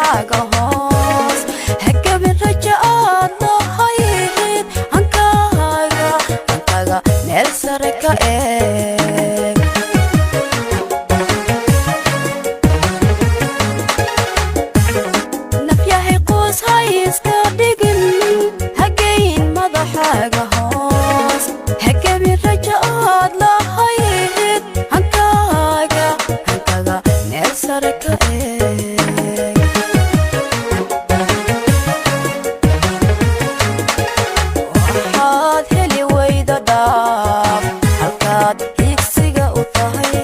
madaxaaga hoos hagabin rajaad lahayd hankaaga meel sare ka eeg nafyahay qoos hayska dhigin hagayn madaxaaga hoos hagabin rajaad lahayd hankaaga meel sare ka eeg waxaad heli weyda dhaaf halkaad higsiga u tahay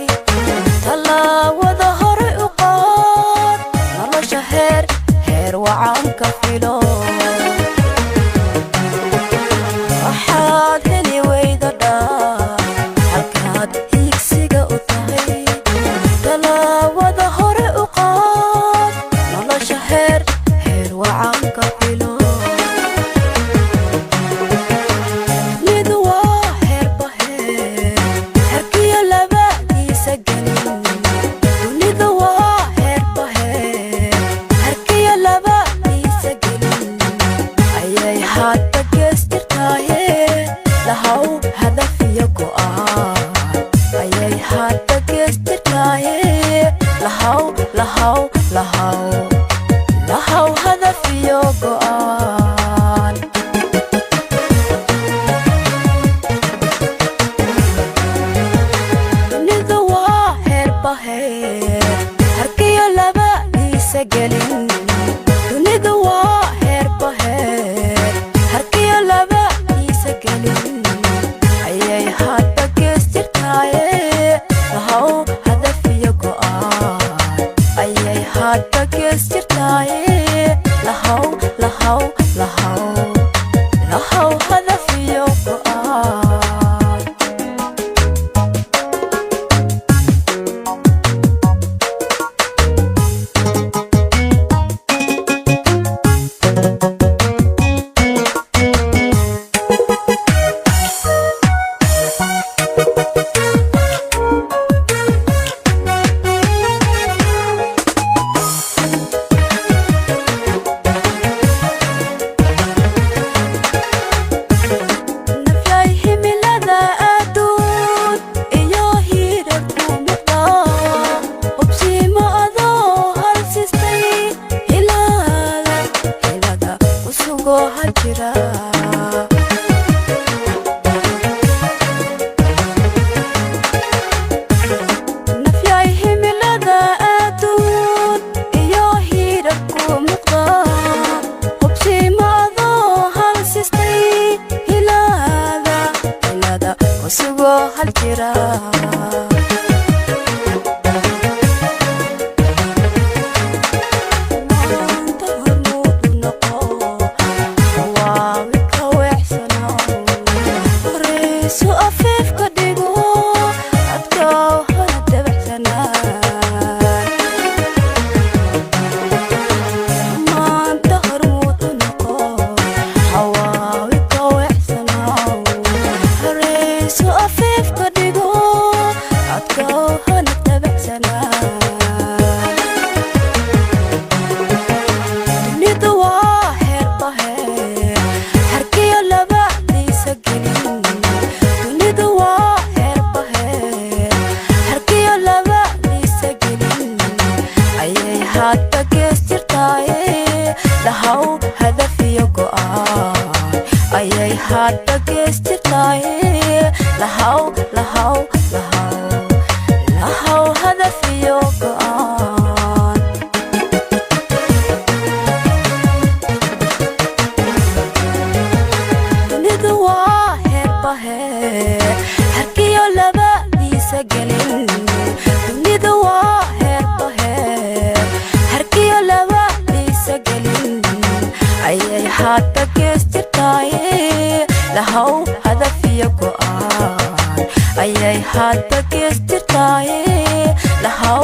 tallaawada hore u qaad nolosha heer wacan ka filo waxaad heli weyda dhaaf halkaad higsiga u tahay tallaawada hore u qaad nolosha heer wacan ka filo lahaw hadaf iyo go'aan dunidu waa heerbaheer harkiyo laba iisa gelin dunidu waa heerbaheer harkiyo laba iisa gelin ayay hadba gees jirtaaye lahaw hadaf iyo go'aan ayay hadba gees jirtaaye lahaw hadaf iyo go'aan nafyay himilada adduun iyo hirarku muuqda hubsiimaadoo hal sistay hilada kusugoo hal jira hadba gees jirtaaye lahaw hadaf iyo go'aan ayay hadba gees jirtaaye lahaw hadaf iyo go'aan dunidu waa heerbaheer harkiyo laba iisa gelin dunidu waa heerbaheer harkiyo laba iisa gelin ayay hadba gees jirtaaye lahaw hadaf iyo go'aan ayay hadba gees jirtaaye lahaw